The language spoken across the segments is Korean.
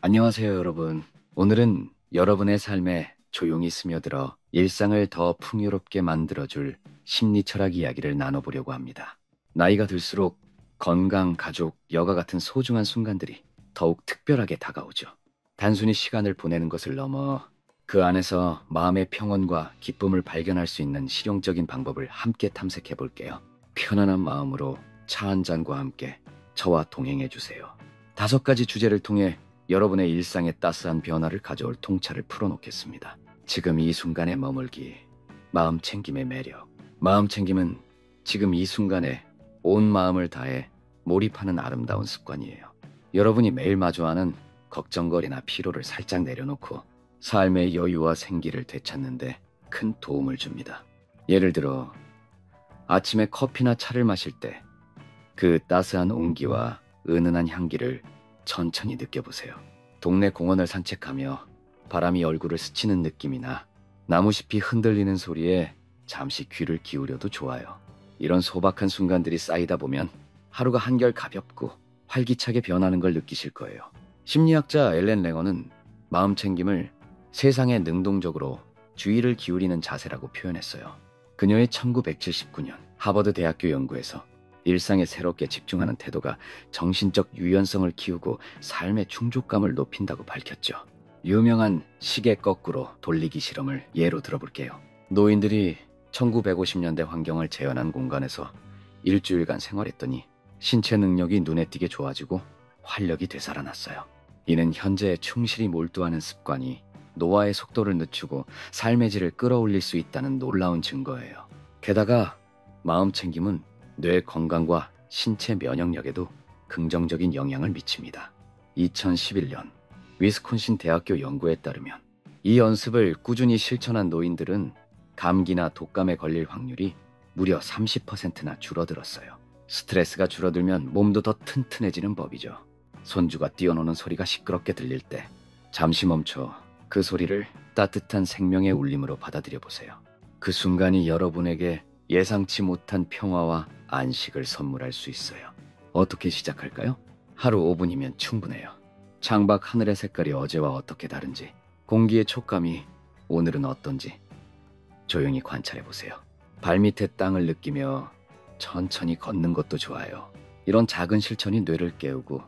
안녕하세요, 여러분. 오늘은 여러분의 삶에 조용히 스며들어 일상을 더 풍요롭게 만들어줄 심리 철학 이야기를 나눠보려고 합니다. 나이가 들수록 건강, 가족, 여가 같은 소중한 순간들이 더욱 특별하게 다가오죠. 단순히 시간을 보내는 것을 넘어 그 안에서 마음의 평온과 기쁨을 발견할 수 있는 실용적인 방법을 함께 탐색해 볼게요. 편안한 마음으로 차 한 잔과 함께 저와 동행해 주세요. 5가지 주제를 통해 여러분의 일상에 따스한 변화를 가져올 통찰을 풀어놓겠습니다. 지금 이 순간에 머물기, 마음 챙김의 매력. 마음 챙김은 지금 이 순간에 온 마음을 다해 몰입하는 아름다운 습관이에요. 여러분이 매일 마주하는 걱정거리나 피로를 살짝 내려놓고 삶의 여유와 생기를 되찾는데 큰 도움을 줍니다. 예를 들어 아침에 커피나 차를 마실 때 그 따스한 온기와 은은한 향기를 천천히 느껴보세요. 동네 공원을 산책하며 바람이 얼굴을 스치는 느낌이나 나무잎이 흔들리는 소리에 잠시 귀를 기울여도 좋아요. 이런 소박한 순간들이 쌓이다 보면 하루가 한결 가볍고 활기차게 변하는 걸 느끼실 거예요. 심리학자 엘렌 랭어는 마음 챙김을 세상에 능동적으로 주의를 기울이는 자세라고 표현했어요. 그녀의 1979년 하버드 대학교 연구에서 일상에 새롭게 집중하는 태도가 정신적 유연성을 키우고 삶의 충족감을 높인다고 밝혔죠. 유명한 시계 거꾸로 돌리기 실험을 예로 들어볼게요. 노인들이 1950년대 환경을 재현한 공간에서 일주일간 생활했더니 신체 능력이 눈에 띄게 좋아지고 활력이 되살아났어요. 이는 현재에 충실히 몰두하는 습관이 노화의 속도를 늦추고 삶의 질을 끌어올릴 수 있다는 놀라운 증거예요. 게다가 마음 챙김은 뇌 건강과 신체 면역력에도 긍정적인 영향을 미칩니다. 2011년 위스콘신 대학교 연구에 따르면 이 연습을 꾸준히 실천한 노인들은 감기나 독감에 걸릴 확률이 무려 30%나 줄어들었어요. 스트레스가 줄어들면 몸도 더 튼튼해지는 법이죠. 손주가 뛰어노는 소리가 시끄럽게 들릴 때 잠시 멈춰 그 소리를 따뜻한 생명의 울림으로 받아들여 보세요. 그 순간이 여러분에게 예상치 못한 평화와 안식을 선물할 수 있어요. 어떻게 시작할까요? 하루 5분이면 충분해요. 창밖 하늘의 색깔이 어제와 어떻게 다른지, 공기의 촉감이 오늘은 어떤지 조용히 관찰해 보세요. 발밑의 땅을 느끼며 천천히 걷는 것도 좋아요. 이런 작은 실천이 뇌를 깨우고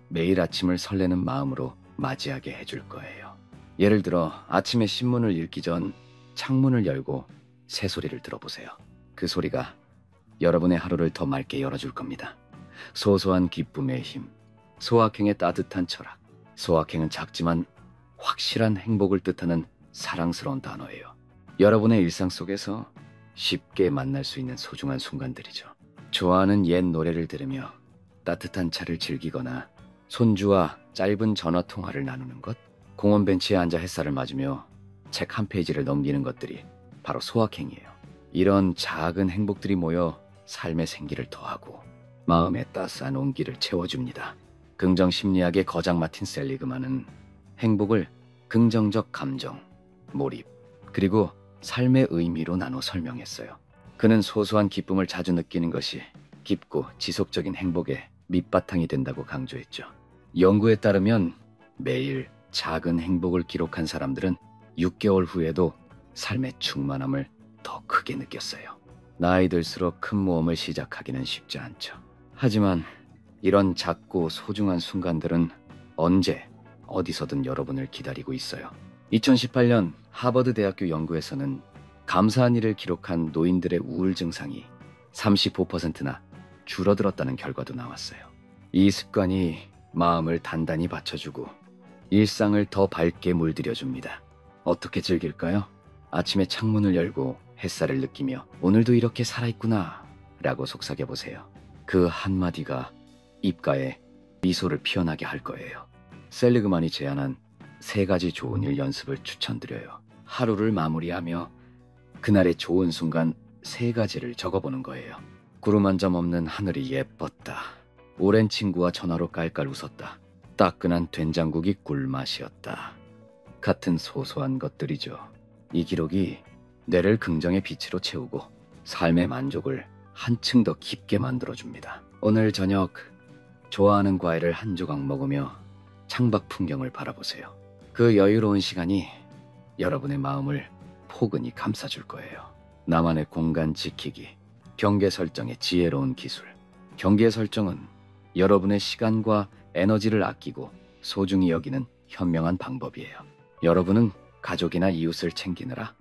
매일 아침을 설레는 마음으로 맞이하게 해줄 거예요. 예를 들어 아침에 신문을 읽기 전 창문을 열고 새소리를 들어보세요. 그 소리가 여러분의 하루를 더 맑게 열어줄 겁니다. 소소한 기쁨의 힘, 소확행의 따뜻한 철학. 소확행은 작지만 확실한 행복을 뜻하는 사랑스러운 단어예요. 여러분의 일상 속에서 쉽게 만날 수 있는 소중한 순간들이죠. 좋아하는 옛 노래를 들으며 따뜻한 차를 즐기거나 손주와 짧은 전화 통화를 나누는 것, 공원 벤치에 앉아 햇살을 맞으며 책 한 페이지를 넘기는 것들이 바로 소확행이에요. 이런 작은 행복들이 모여 삶의 생기를 더하고 마음의 따스한 온기를 채워줍니다. 긍정 심리학의 거장 마틴 셀리그만은 행복을 긍정적 감정, 몰입, 그리고 삶의 의미로 나눠 설명했어요. 그는 소소한 기쁨을 자주 느끼는 것이 깊고 지속적인 행복의 밑바탕이 된다고 강조했죠. 연구에 따르면 매일 작은 행복을 기록한 사람들은 6개월 후에도 삶의 충만함을 더 크게 느꼈어요. 나이 들수록 큰 모험을 시작하기는 쉽지 않죠. 하지만 이런 작고 소중한 순간들은 언제 어디서든 여러분을 기다리고 있어요. 2018년 하버드 대학교 연구에서는 감사한 일을 기록한 노인들의 우울 증상이 35%나 줄어들었다는 결과도 나왔어요. 이 습관이 마음을 단단히 받쳐주고 일상을 더 밝게 물들여줍니다. 어떻게 즐길까요? 아침에 창문을 열고 햇살을 느끼며 오늘도 이렇게 살아있구나 라고 속삭여보세요. 그 한마디가 입가에 미소를 피어나게 할 거예요. 셀리그만이 제안한 3가지 좋은 일 연습을 추천드려요. 하루를 마무리하며 그날의 좋은 순간 3가지를 적어보는 거예요. 구름 한 점 없는 하늘이 예뻤다. 오랜 친구와 전화로 깔깔 웃었다. 따끈한 된장국이 꿀맛이었다. 같은 소소한 것들이죠. 이 기록이 뇌를 긍정의 빛으로 채우고 삶의 만족을 한층 더 깊게 만들어줍니다. 오늘 저녁 좋아하는 과일을 한 조각 먹으며 창밖 풍경을 바라보세요. 그 여유로운 시간이 여러분의 마음을 포근히 감싸줄 거예요. 나만의 공간 지키기, 경계 설정의 지혜로운 기술. 경계 설정은 여러분의 시간과 에너지를 아끼고 소중히 여기는 현명한 방법이에요. 여러분은 가족이나 이웃을 챙기느라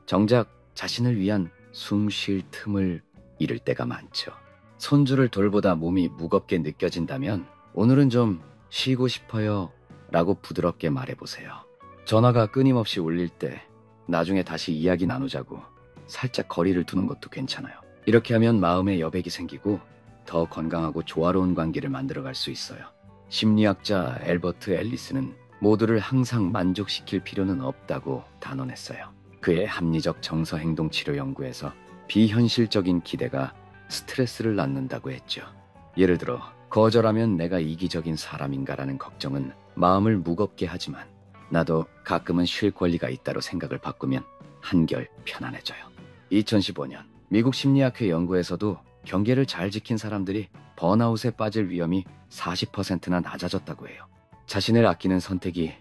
정작 자신을 위한 숨 쉴 틈을 잃을 때가 많죠. 손주를 돌보다 몸이 무겁게 느껴진다면 오늘은 좀 쉬고 싶어요 라고 부드럽게 말해보세요. 전화가 끊임없이 울릴 때 나중에 다시 이야기 나누자고 살짝 거리를 두는 것도 괜찮아요. 이렇게 하면 마음의 여백이 생기고 더 건강하고 조화로운 관계를 만들어갈 수 있어요. 심리학자 앨버트 앨리스는 모두를 항상 만족시킬 필요는 없다고 단언했어요. 그의 합리적 정서 행동 치료 연구에서 비현실적인 기대가 스트레스를 낳는다고 했죠. 예를 들어 거절하면 내가 이기적인 사람인가라는 걱정은 마음을 무겁게 하지만 나도 가끔은 쉴 권리가 있다로 생각을 바꾸면 한결 편안해져요. 2015년 미국 심리학회 연구에서도 경계를 잘 지킨 사람들이 번아웃에 빠질 위험이 40%나 낮아졌다고 해요. 자신을 아끼는 선택이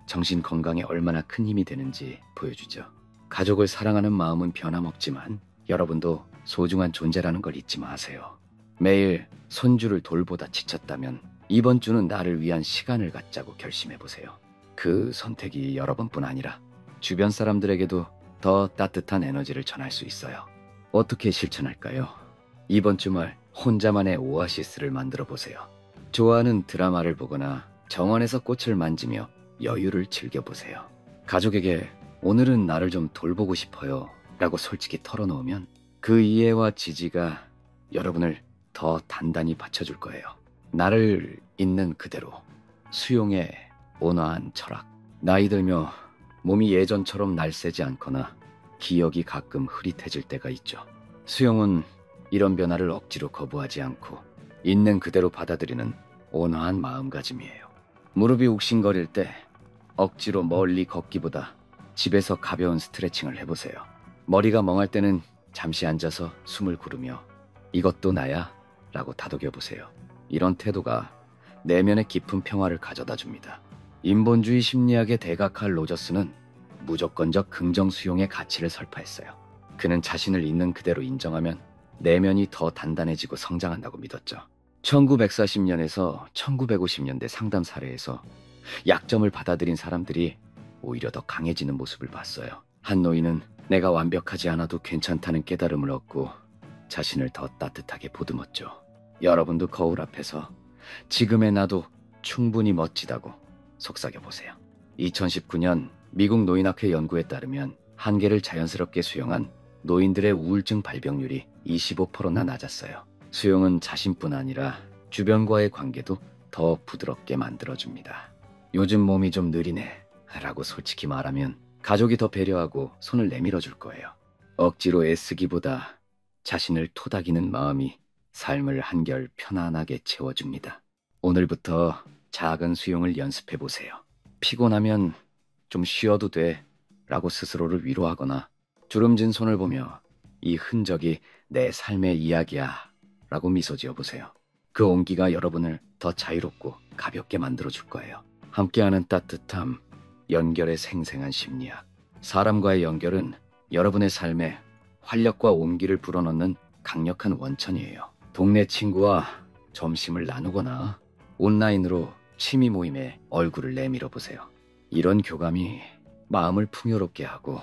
정신 건강에 얼마나 큰 힘이 되는지 보여주죠. 가족을 사랑하는 마음은 변함없지만 여러분도 소중한 존재라는 걸 잊지 마세요. 매일 손주를 돌보다 지쳤다면 이번 주는 나를 위한 시간을 갖자고 결심해보세요. 그 선택이 여러분뿐 아니라 주변 사람들에게도 더 따뜻한 에너지를 전할 수 있어요. 어떻게 실천할까요? 이번 주말 혼자만의 오아시스를 만들어 보세요. 좋아하는 드라마를 보거나 정원에서 꽃을 만지며 여유를 즐겨보세요. 가족에게 오늘은 나를 좀 돌보고 싶어요 라고 솔직히 털어놓으면 그 이해와 지지가 여러분을 더 단단히 받쳐줄 거예요. 나를 있는 그대로 수용의 온화한 철학. 나이 들며 몸이 예전처럼 날쌔지 않거나 기억이 가끔 흐릿해질 때가 있죠. 수용은 이런 변화를 억지로 거부하지 않고 있는 그대로 받아들이는 온화한 마음가짐이에요. 무릎이 욱신거릴 때 억지로 멀리 걷기보다 집에서 가벼운 스트레칭을 해보세요. 머리가 멍할 때는 잠시 앉아서 숨을 고르며 이것도 나야 라고 다독여보세요. 이런 태도가 내면의 깊은 평화를 가져다 줍니다. 인본주의 심리학의 대가 칼 로저스는 무조건적 긍정 수용의 가치를 설파했어요. 그는 자신을 있는 그대로 인정하면 내면이 더 단단해지고 성장한다고 믿었죠. 1940년에서 1950년대 상담 사례에서 약점을 받아들인 사람들이 오히려 더 강해지는 모습을 봤어요. 한 노인은 내가 완벽하지 않아도 괜찮다는 깨달음을 얻고 자신을 더 따뜻하게 보듬었죠. 여러분도 거울 앞에서 지금의 나도 충분히 멋지다고 속삭여보세요. 2019년 미국 노인학회 연구에 따르면 한계를 자연스럽게 수용한 노인들의 우울증 발병률이 25%나 낮았어요. 수용은 자신뿐 아니라 주변과의 관계도 더 부드럽게 만들어줍니다. 요즘 몸이 좀 느리네 라고 솔직히 말하면 가족이 더 배려하고 손을 내밀어 줄 거예요. 억지로 애쓰기보다 자신을 토닥이는 마음이 삶을 한결 편안하게 채워줍니다. 오늘부터 작은 수용을 연습해 보세요. 피곤하면 좀 쉬어도 돼 라고 스스로를 위로하거나 주름진 손을 보며 이 흔적이 내 삶의 이야기야 라고 미소 지어 보세요. 그 온기가 여러분을 더 자유롭고 가볍게 만들어 줄 거예요. 함께하는 따뜻함, 연결의 생생한 심리학. 사람과의 연결은 여러분의 삶에 활력과 온기를 불어넣는 강력한 원천이에요. 동네 친구와 점심을 나누거나 온라인으로 취미 모임에 얼굴을 내밀어 보세요. 이런 교감이 마음을 풍요롭게 하고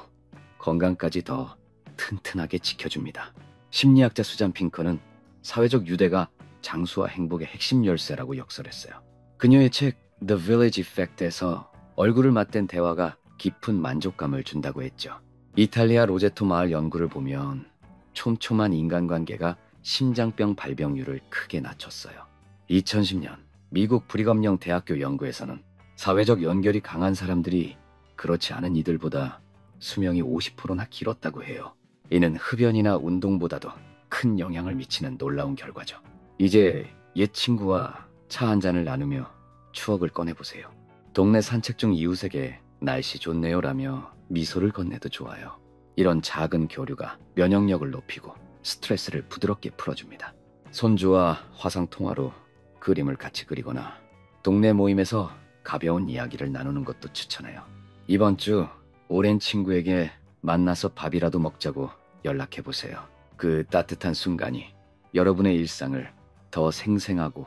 건강까지 더 튼튼하게 지켜줍니다. 심리학자 수잔 핑커는 사회적 유대가 장수와 행복의 핵심 열쇠라고 역설했어요. 그녀의 책 The Village Effect에서 얼굴을 맞댄 대화가 깊은 만족감을 준다고 했죠. 이탈리아 로제토 마을 연구를 보면 촘촘한 인간관계가 심장병 발병률을 크게 낮췄어요. 2010년 미국 브리검영 대학교 연구에서는 사회적 연결이 강한 사람들이 그렇지 않은 이들보다 수명이 50%나 길었다고 해요. 이는 흡연이나 운동보다도 큰 영향을 미치는 놀라운 결과죠. 이제 옛 친구와 차 한 잔을 나누며 추억을 꺼내보세요. 동네 산책 중 이웃에게 날씨 좋네요라며 미소를 건네도 좋아요. 이런 작은 교류가 면역력을 높이고 스트레스를 부드럽게 풀어줍니다. 손주와 화상통화로 그림을 같이 그리거나 동네 모임에서 가벼운 이야기를 나누는 것도 추천해요. 이번 주 오랜 친구에게 만나서 밥이라도 먹자고 연락해보세요. 그 따뜻한 순간이 여러분의 일상을 더 생생하고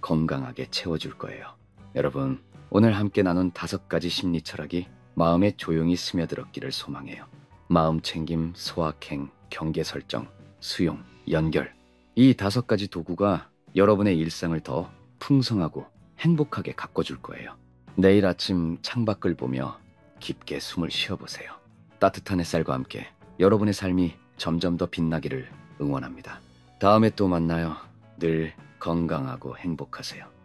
건강하게 채워줄 거예요. 여러분, 오늘 함께 나눈 5가지 심리 철학이 마음에 조용히 스며들었기를 소망해요. 마음 챙김, 소확행, 경계 설정, 수용, 연결. 이 5가지 도구가 여러분의 일상을 더 풍성하고 행복하게 가꿔줄 거예요. 내일 아침 창밖을 보며 깊게 숨을 쉬어보세요. 따뜻한 햇살과 함께 여러분의 삶이 점점 더 빛나기를 응원합니다. 다음에 또 만나요. 늘 건강하고 행복하세요.